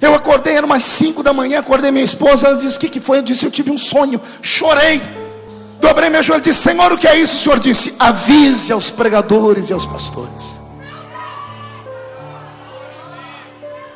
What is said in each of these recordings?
Eu acordei, era umas 5 da manhã, acordei minha esposa, ela disse: o que foi? Eu disse: eu tive um sonho. Chorei, dobrei meu joelho e disse: Senhor, o que é isso? O Senhor disse: avise aos pregadores e aos pastores,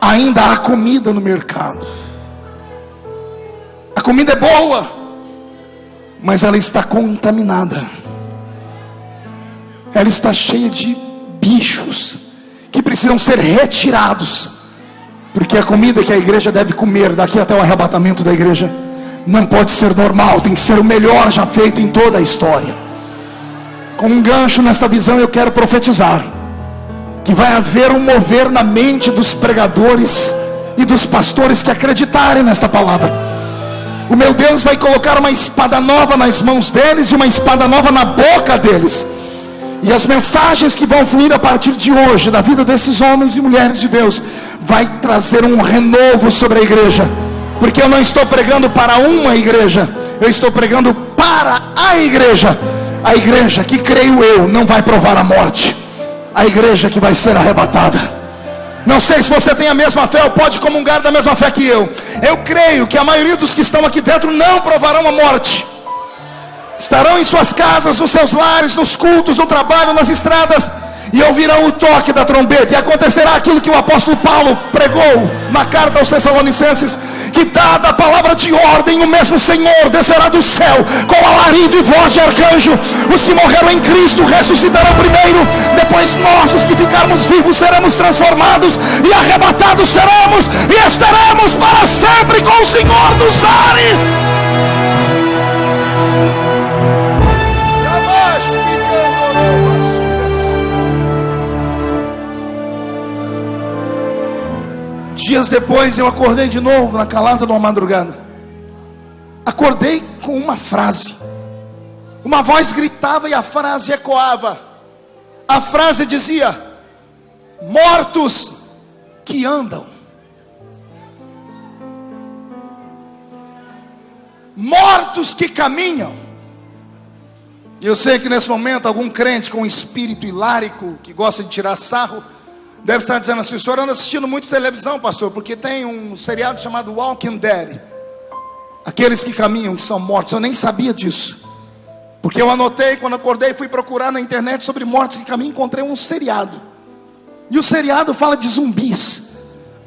ainda há comida no mercado. A comida é boa, mas ela está contaminada. Ela está cheia de bichos que precisam ser retirados, porque a comida que a igreja deve comer daqui até o arrebatamento da igreja não pode ser normal, tem que ser o melhor já feito em toda a história. Com um gancho nesta visão, eu quero profetizar que vai haver um mover na mente dos pregadores e dos pastores que acreditarem nesta palavra. O meu Deus vai colocar uma espada nova nas mãos deles e uma espada nova na boca deles. E as mensagens que vão fluir a partir de hoje da vida desses homens e mulheres de Deus vai trazer um renovo sobre a igreja. Porque eu não estou pregando para uma igreja, eu estou pregando para a igreja. A igreja que, creio eu, não vai provar a morte. A igreja que vai ser arrebatada. Não sei se você tem a mesma fé ou pode comungar da mesma fé que eu. Eu creio que a maioria dos que estão aqui dentro não provarão a morte. Estarão em suas casas, nos seus lares, nos cultos, no trabalho, nas estradas, e ouvirão o toque da trombeta, e acontecerá aquilo que o apóstolo Paulo pregou na carta aos Tessalonicenses, que dada a palavra de ordem, o mesmo Senhor descerá do céu com alarido e voz de arcanjo. Os que morreram em Cristo ressuscitarão primeiro, depois nós, os que ficarmos vivos, seremos transformados e arrebatados seremos, e estaremos para sempre com o Senhor dos ares. Dias depois eu acordei de novo na calada de uma madrugada. Acordei com uma frase. Uma voz gritava e a frase ecoava. A frase dizia: mortos que andam. Mortos que caminham. E eu sei que nesse momento algum crente com um espírito hilárico, que gosta de tirar sarro, deve estar dizendo assim: o senhor anda assistindo muito televisão, pastor, porque tem um seriado chamado Walking Dead. Aqueles que caminham, que são mortos. Eu nem sabia disso, porque eu anotei quando acordei, fui procurar na internet sobre mortos que caminham, encontrei um seriado. E o seriado fala de zumbis,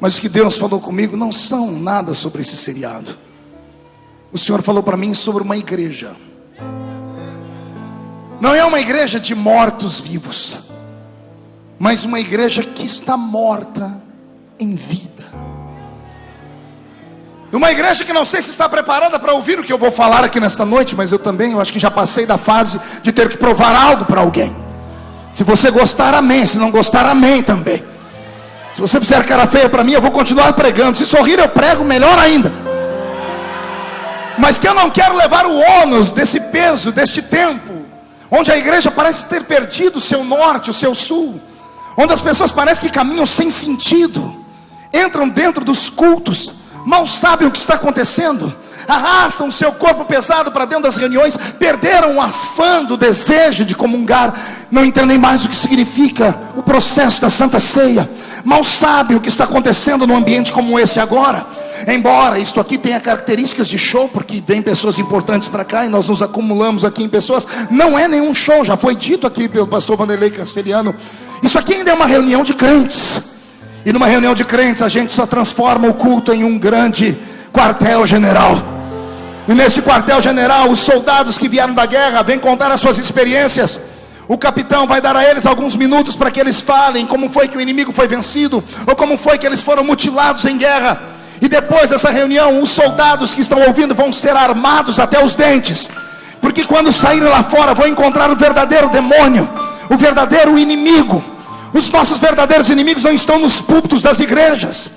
mas o que Deus falou comigo não são nada sobre esse seriado. O Senhor falou para mim sobre uma igreja. Não é uma igreja de mortos vivos, mas uma igreja que está morta em vida. Uma igreja que não sei se está preparada para ouvir o que eu vou falar aqui nesta noite, mas eu acho que já passei da fase de ter que provar algo para alguém. Se você gostar, amém. Se não gostar, amém também. Se você fizer cara feia para mim, eu vou continuar pregando. Se sorrir, eu prego melhor ainda. Mas que eu não quero levar o ônus desse peso, deste tempo, onde a igreja parece ter perdido o seu norte, o seu sul, onde as pessoas parecem que caminham sem sentido, entram dentro dos cultos, mal sabem o que está acontecendo, arrastam o seu corpo pesado para dentro das reuniões, perderam o afã do desejo de comungar, não entendem mais o que significa o processo da Santa Ceia, mal sabem o que está acontecendo num ambiente como esse agora. Embora isto aqui tenha características de show, porque vem pessoas importantes para cá e nós nos acumulamos aqui em pessoas, não é nenhum show, já foi dito aqui pelo pastor Vanderlei Castelhano. Isso aqui ainda é uma reunião de crentes, e numa reunião de crentes a gente só transforma o culto em um grande quartel-general. E nesse quartel-general, os soldados que vieram da guerra vêm contar as suas experiências. O capitão vai dar a eles alguns minutos para que eles falem como foi que o inimigo foi vencido, ou como foi que eles foram mutilados em guerra. E depois dessa reunião, os soldados que estão ouvindo vão ser armados até os dentes, porque quando saírem lá fora vão encontrar o verdadeiro demônio, o verdadeiro inimigo. Os nossos verdadeiros inimigos não estão nos púlpitos das igrejas.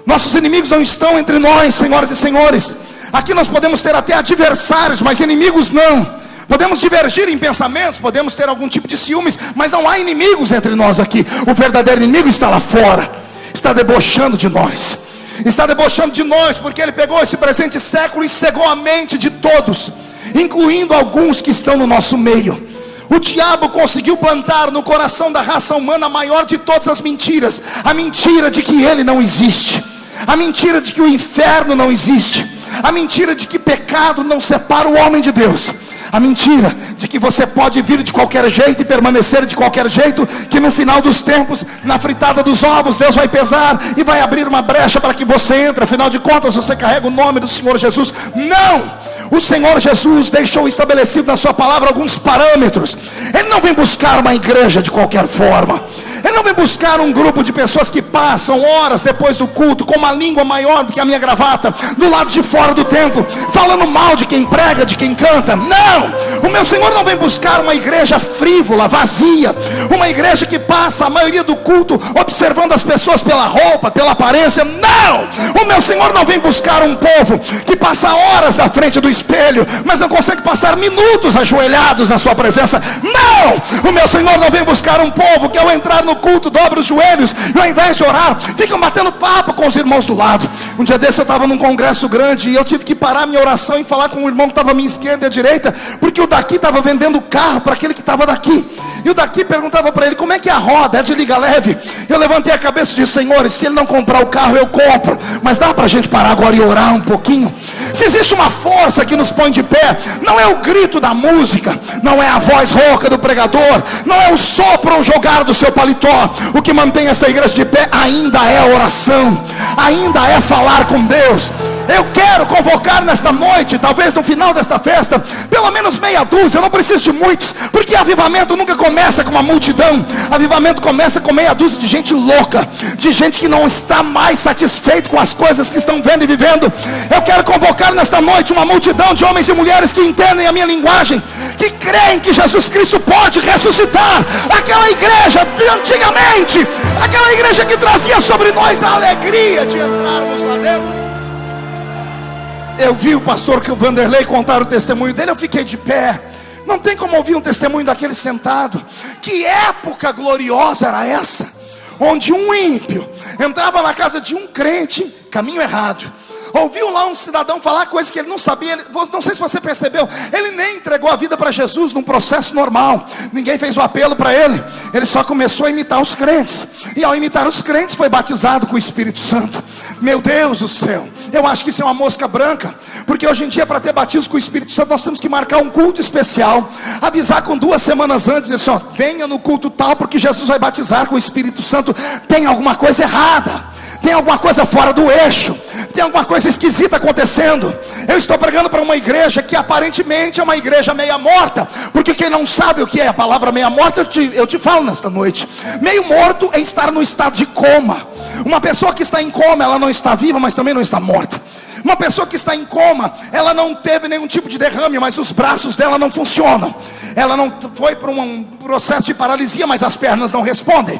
Nossos inimigos não estão entre nós, senhoras e senhores. Aqui nós podemos ter até adversários, mas inimigos não. Podemos divergir em pensamentos, podemos ter algum tipo de ciúmes, mas não há inimigos entre nós aqui. O verdadeiro inimigo está lá fora, está debochando de nós. Está debochando de nós porque ele pegou esse presente século e cegou a mente de todos, incluindo alguns que estão no nosso meio. O diabo conseguiu plantar no coração da raça humana a maior de todas as mentiras, a mentira de que ele não existe, a mentira de que o inferno não existe, a mentira de que pecado não separa o homem de Deus, a mentira de que você pode vir de qualquer jeito e permanecer de qualquer jeito, que no final dos tempos, na fritada dos ovos, Deus vai pesar e vai abrir uma brecha para que você entre. Afinal de contas, você carrega o nome do Senhor Jesus. Não! O Senhor Jesus deixou estabelecido na sua palavra alguns parâmetros. Ele não vem buscar uma igreja de qualquer forma. Ele não vem buscar um grupo de pessoas que passam horas depois do culto com uma língua maior do que a minha gravata, do lado de fora do templo, falando mal de quem prega, de quem canta. Não! O meu Senhor não vem buscar uma igreja frívola, vazia, uma igreja que passa a maioria do culto observando as pessoas pela roupa, pela aparência. Não! O meu Senhor não vem buscar um povo que passa horas na frente do espelho, mas não consegue passar minutos ajoelhados na sua presença. Não! O meu Senhor não vem buscar um povo que ao entrar no culto dobra os joelhos e ao invés de orar, ficam batendo papo com os irmãos do lado. Um dia desse eu estava num congresso grande e eu tive que parar minha oração e falar com um irmão que estava à minha esquerda e à direita, porque o daqui estava vendendo carro para aquele que estava daqui, e o daqui perguntava para ele: como é que é a roda? É de liga leve? Eu levantei a cabeça e disse: Senhor, se ele não comprar o carro eu compro, mas dá para a gente parar agora e orar um pouquinho? Se existe uma força que nos põe de pé, não é o grito da música, não é a voz rouca do pregador, não é o sopro ou jogar do seu paletó. O que mantém essa igreja de pé ainda é a oração, ainda é falar com Deus. Eu quero convocar nesta noite, talvez no final desta festa, pelo menos meia dúzia. Eu não preciso de muitos, porque avivamento nunca começa com uma multidão. Avivamento começa com meia dúzia de gente louca, de gente que não está mais satisfeito com as coisas que estão vendo e vivendo. Eu quero convocar nesta noite uma multidão de homens e mulheres que entendem a minha linguagem, que creem que Jesus Cristo pode ressuscitar aquela igreja de antigamente, aquela igreja que trazia sobre nós a alegria de entrarmos lá dentro. Eu vi o pastor Vanderlei contar o testemunho dele, eu fiquei de pé. Não tem como ouvir um testemunho daquele sentado. Que época gloriosa era essa, onde um ímpio entrava na casa de um crente, caminho errado, ouviu lá um cidadão falar coisas que ele não sabia. Não sei se você percebeu, ele nem entregou a vida para Jesus num processo normal. Ninguém fez o apelo para ele. Ele só começou a imitar os crentes, e ao imitar os crentes foi batizado com o Espírito Santo. Meu Deus do céu, eu acho que isso é uma mosca branca, porque hoje em dia, para ter batismo com o Espírito Santo, nós temos que marcar um culto especial, avisar com 2 semanas antes, dizer assim: ó, venha no culto tal, porque Jesus vai batizar com o Espírito Santo. Tem alguma coisa errada, tem alguma coisa fora do eixo, tem alguma coisa esquisita acontecendo. Eu estou pregando para uma igreja que aparentemente é uma igreja meia morta, porque quem não sabe o que é a palavra meia morta, eu te falo nesta noite. Meio morto é estar no estado de coma. Uma pessoa que está em coma, ela não está viva, mas também não está morta. Uma pessoa que está em coma, ela não teve nenhum tipo de derrame, mas os braços dela não funcionam. Ela não foi para um processo de paralisia, mas as pernas não respondem.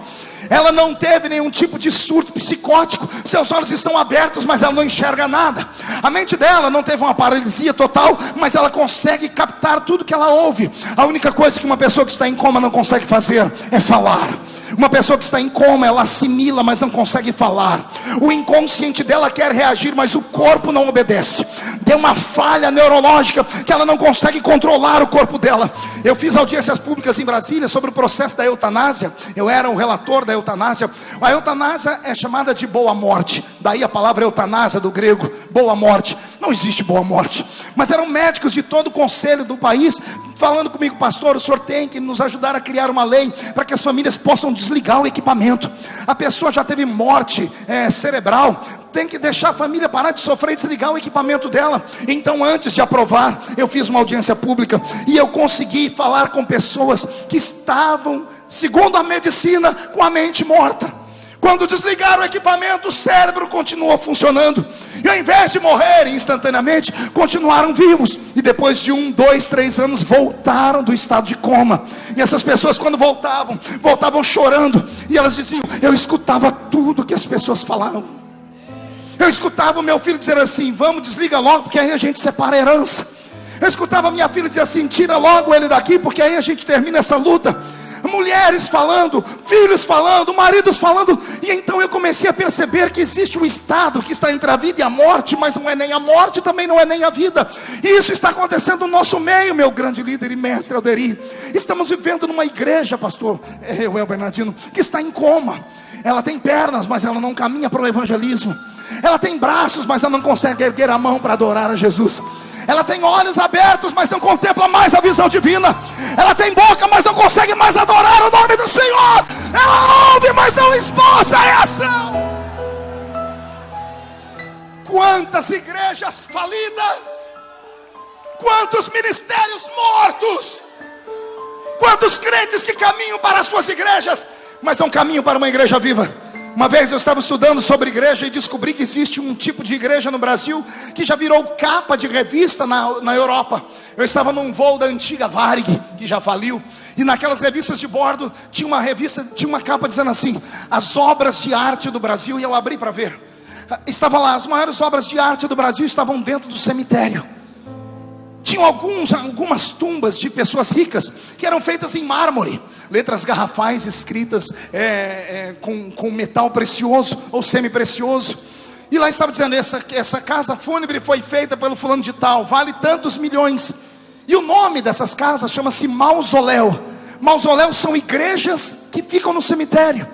Ela não teve nenhum tipo de surto psicótico, seus olhos estão abertos, mas ela não enxerga nada. A mente dela não teve uma paralisia total, mas ela consegue captar tudo que ela ouve. A única coisa que uma pessoa que está em coma não consegue fazer é falar. Uma pessoa que está em coma, ela assimila, mas não consegue falar. O inconsciente dela quer reagir, mas o corpo não obedece. Tem uma falha neurológica que ela não consegue controlar o corpo dela. Eu fiz audiências públicas em Brasília sobre o processo da eutanásia. Eu era o relator da eutanásia. A eutanásia é chamada de boa morte. Daí a palavra eutanásia do grego, boa morte. Não existe boa morte. Mas eram médicos de todo o conselho do país falando comigo: pastor, o senhor tem que nos ajudar a criar uma lei para que as famílias possam desligar o equipamento. A pessoa já teve morte cerebral, tem que deixar a família parar de sofrer e desligar o equipamento dela. Então, antes de aprovar, eu fiz uma audiência pública e eu consegui falar com pessoas que estavam, segundo a medicina, com a mente morta. Quando desligaram o equipamento, o cérebro continuou funcionando, e ao invés de morrerem instantaneamente, continuaram vivos. E depois de 1, 2, 3 anos, voltaram do estado de coma. E essas pessoas, quando voltavam chorando. E elas diziam: eu escutava tudo que as pessoas falavam. Eu escutava o meu filho dizer assim: vamos, desliga logo, porque aí a gente separa a herança. Eu escutava a minha filha dizer assim: tira logo ele daqui, porque aí a gente termina essa luta. Mulheres falando, filhos falando, maridos falando. E então eu comecei a perceber que existe um estado que está entre a vida e a morte, mas não é nem a morte, também não é nem a vida. E isso está acontecendo no nosso meio, meu grande líder e mestre Alderi. Estamos vivendo numa igreja, pastor Bernardino, que está em coma. Ela tem pernas, mas ela não caminha para o evangelismo. Ela tem braços, mas ela não consegue erguer a mão para adorar a Jesus. Ela tem olhos abertos, mas não contempla mais a visão divina. Ela tem boca, mas não consegue mais adorar o nome do Senhor. Ela ouve, mas não esboça a ação. Quantas igrejas falidas, quantos ministérios mortos, quantos crentes que caminham para as suas igrejas, mas não caminham para uma igreja viva. Uma vez eu estava estudando sobre igreja e descobri que existe um tipo de igreja no Brasil que já virou capa de revista na Europa. Eu estava num voo da antiga Varig, que já faliu, e naquelas revistas de bordo tinha uma capa dizendo assim: as obras de arte do Brasil. E eu abri para ver. Estava lá, as maiores obras de arte do Brasil estavam dentro do cemitério. Tinham algumas tumbas de pessoas ricas que eram feitas em mármore, letras garrafais escritas com metal precioso ou semi-precioso. E lá estava dizendo: essa casa fúnebre foi feita pelo fulano de tal, vale tantos milhões. E o nome dessas casas chama-se mausoléu. Mausoléus são igrejas que ficam no cemitério.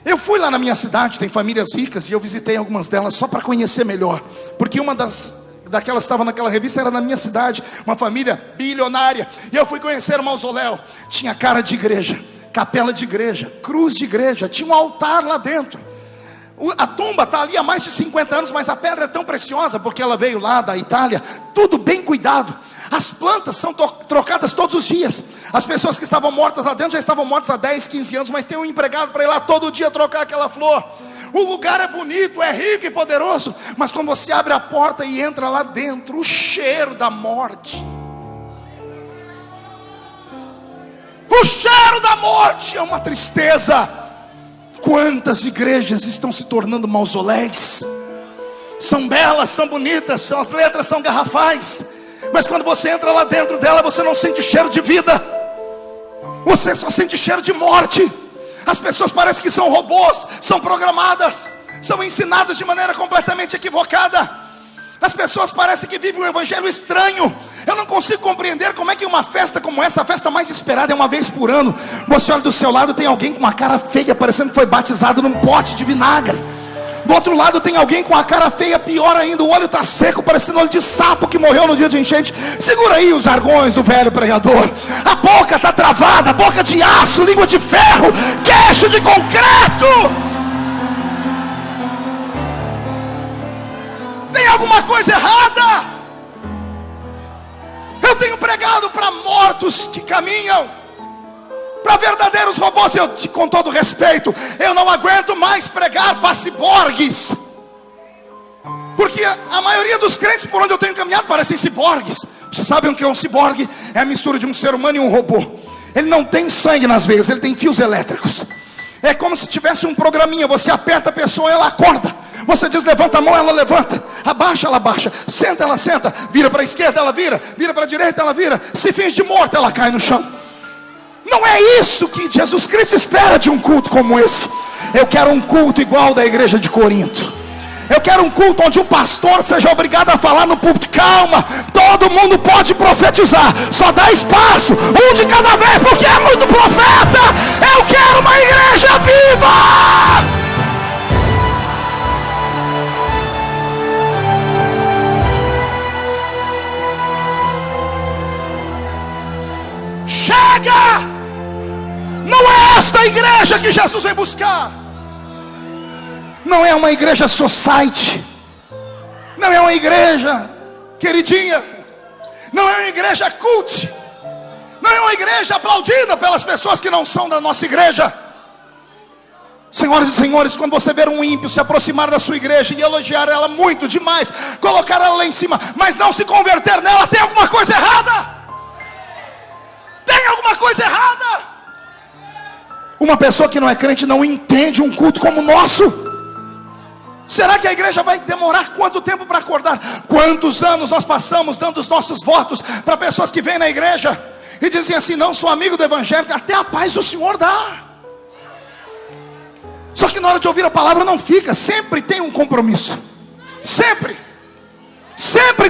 Eu fui lá na minha cidade, tem famílias ricas, e eu visitei algumas delas só para conhecer melhor, porque uma daquelas que estava naquela revista era na minha cidade, uma família bilionária. E eu fui conhecer o mausoléu. Tinha cara de igreja, capela de igreja, cruz de igreja, tinha um altar lá dentro. A tumba está ali há mais de 50 anos, mas a pedra é tão preciosa, porque ela veio lá da Itália, tudo bem cuidado. As plantas são trocadas todos os dias. As pessoas que estavam mortas lá dentro já estavam mortas há 10, 15 anos, mas tem um empregado para ir lá todo dia trocar aquela flor. O lugar é bonito, é rico e poderoso, mas quando você abre a porta e entra lá dentro, o cheiro da morte. O cheiro da morte é uma tristeza. Quantas igrejas estão se tornando mausoléus? São belas, são bonitas, as letras são garrafais, mas quando você entra lá dentro dela, você não sente cheiro de vida, você só sente cheiro de morte. As pessoas parecem que são robôs, são programadas, são ensinadas de maneira completamente equivocada. As pessoas parecem que vivem um evangelho estranho. Eu não consigo compreender como é que uma festa como essa, a festa mais esperada é uma vez por ano, você olha do seu lado, tem alguém com uma cara feia, parecendo que foi batizado num pote de vinagre. Do outro lado tem alguém com a cara feia, pior ainda, o olho está seco, parecendo olho de sapo que morreu no dia de enchente. Segura aí os jargões do velho pregador. A boca está travada, boca de aço, língua de ferro, queixo de concreto. Tem alguma coisa errada. Eu tenho pregado para mortos que caminham, para verdadeiros robôs. Com todo respeito, eu não aguento mais pregar para ciborgues, porque a maioria dos crentes por onde eu tenho caminhado parecem ciborgues. Vocês sabem o que é um ciborgue? É a mistura de um ser humano e um robô. Ele não tem sangue nas veias, ele tem fios elétricos. É como se tivesse um programinha, você aperta a pessoa, ela acorda. Você diz levanta a mão, ela levanta. Abaixa, ela abaixa. Senta, ela senta. Vira para a esquerda, ela vira. Vira para a direita, ela vira. Se finge de morta, ela cai no chão. Não é isso que Jesus Cristo espera de um culto como esse. Eu quero um culto igual da igreja de Corinto. Eu quero um culto onde o pastor seja obrigado a falar no púlpito: calma, todo mundo pode profetizar, só dá espaço, um de cada vez, porque é muito profeta. Eu quero uma igreja viva. Chega! Não é esta a igreja que Jesus vem buscar. Não é uma igreja society. Não é uma igreja queridinha. Não é uma igreja cult. Não é uma igreja aplaudida pelas pessoas que não são da nossa igreja. Senhoras e senhores, quando você ver um ímpio se aproximar da sua igreja e elogiar ela muito demais, colocar ela lá em cima, mas não se converter nela, tem alguma coisa errada. Tem alguma coisa errada. Uma pessoa que não é crente não entende um culto como o nosso. Será que a igreja vai demorar quanto tempo para acordar? Quantos anos nós passamos dando os nossos votos para pessoas que vêm na igreja e dizem assim: não sou amigo do evangelho, até a paz o Senhor dá. Só que na hora de ouvir a palavra não fica. Sempre tem um compromisso. Sempre tem